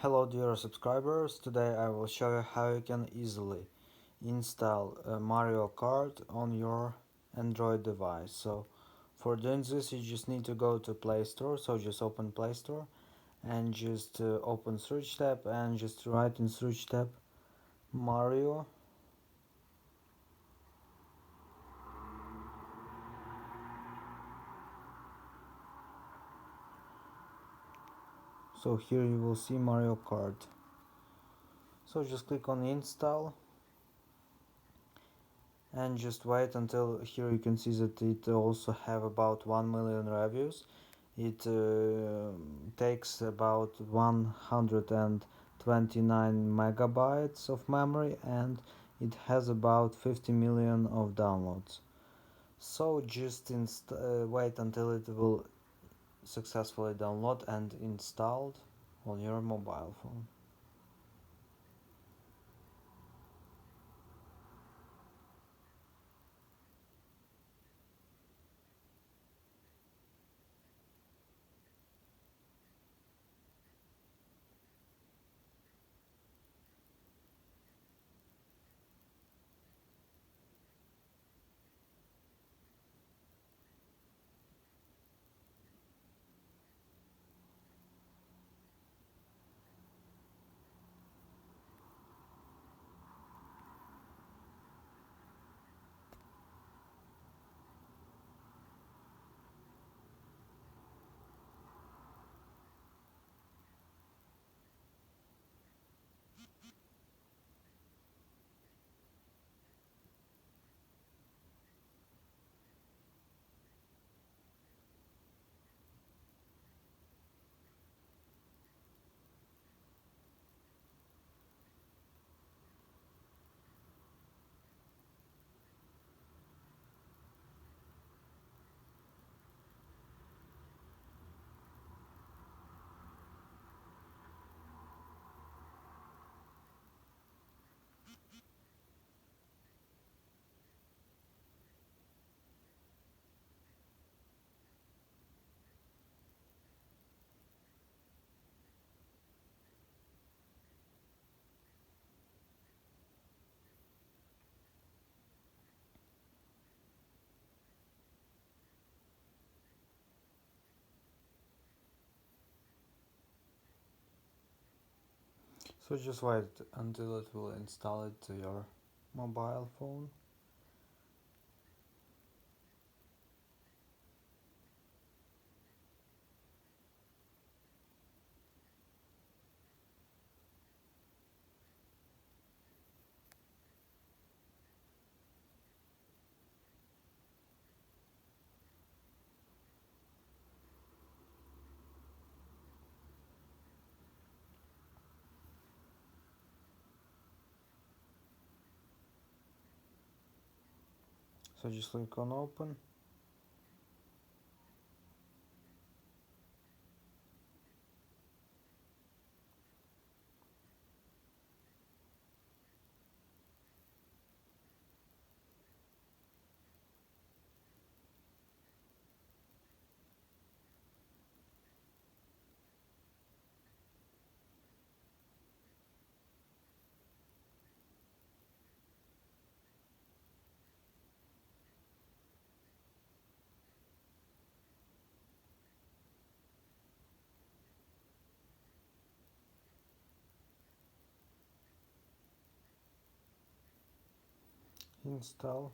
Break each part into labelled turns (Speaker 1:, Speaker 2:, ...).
Speaker 1: Hello dear subscribers, today I will show you how you can easily install Mario Kart on your Android device. So for doing this you just need to go to Play Store, so just open Play Store and just open search tab and just write in search tab Mario. So here you will see Mario Kart. So just click on install and just wait until here you can see that it also have about 1 million reviews. It takes about 129 megabytes of memory and it has about 50 million of downloads. So just wait until it will successfully download and installed on your mobile phone. So just wait until it will install it to your mobile phone. So just click on open. Install.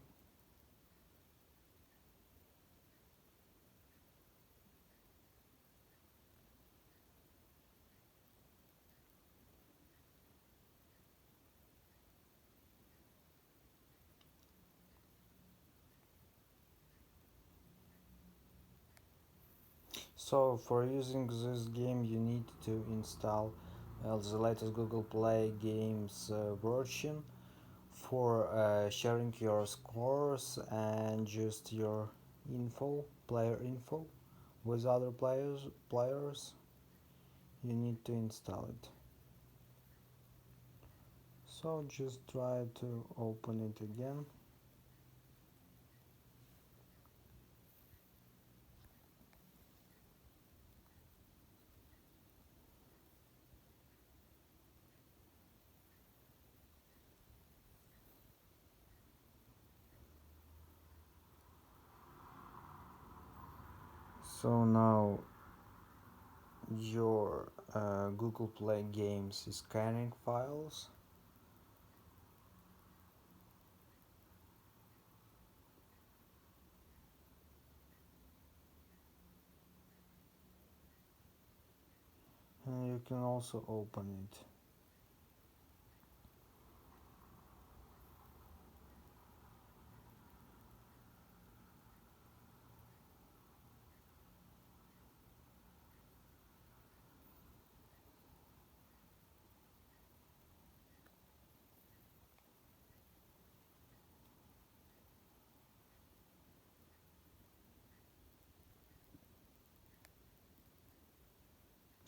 Speaker 1: So for using this game you need to install the latest Google Play games version for sharing your scores and just your player info with other players. You need to install it. So just try to open it again. So now your Google Play Games is scanning files. And you can also open it.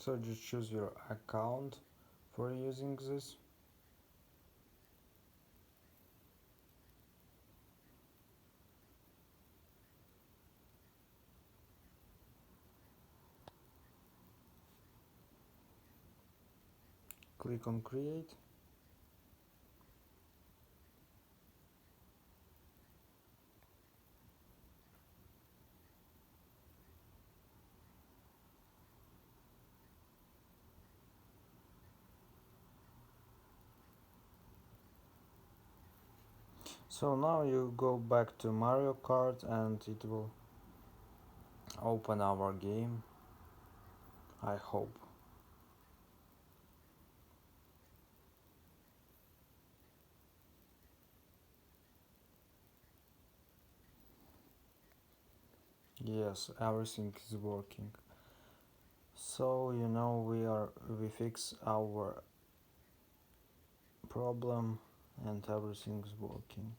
Speaker 1: So just choose your account for using this. Click on create. So now you go back to Mario Kart and it will open our game. I hope. Yes, everything is working. So we fix our problem and everything's working.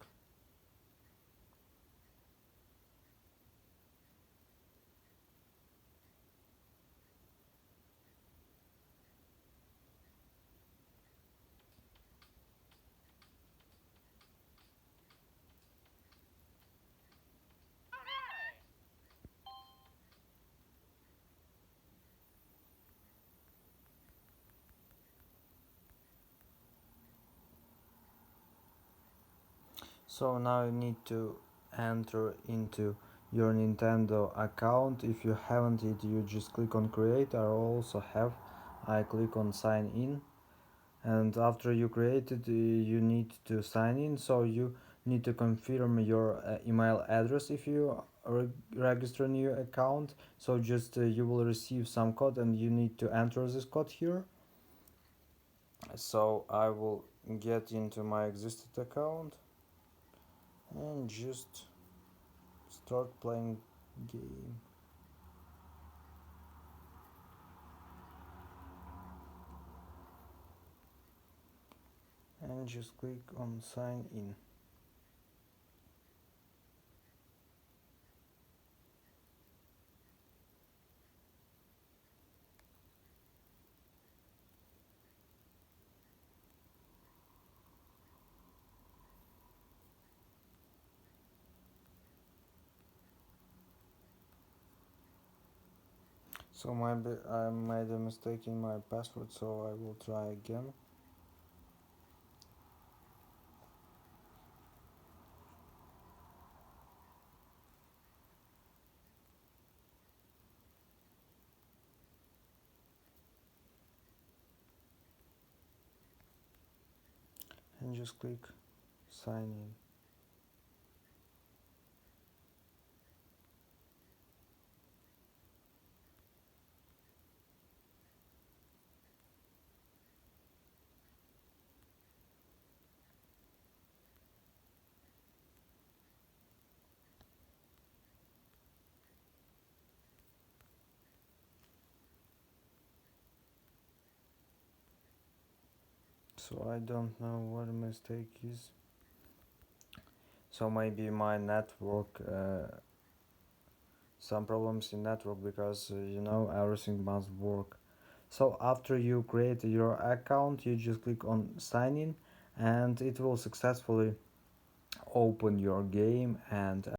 Speaker 1: So now you need to enter into your Nintendo account. If you haven't it, you just click on create. I click on sign in, and after you create it, you need to sign in. So you need to confirm your email address if you register a new account. So just you will receive some code and you need to enter this code here. So I will get into my existing account and just start playing game and just click on sign in so maybe I made a mistake in my password, so I will try again and just click sign in. So I don't know what the mistake is, so maybe my network some problems in network because everything must work. So after you create your account, you just click on sign in and it will successfully open your game and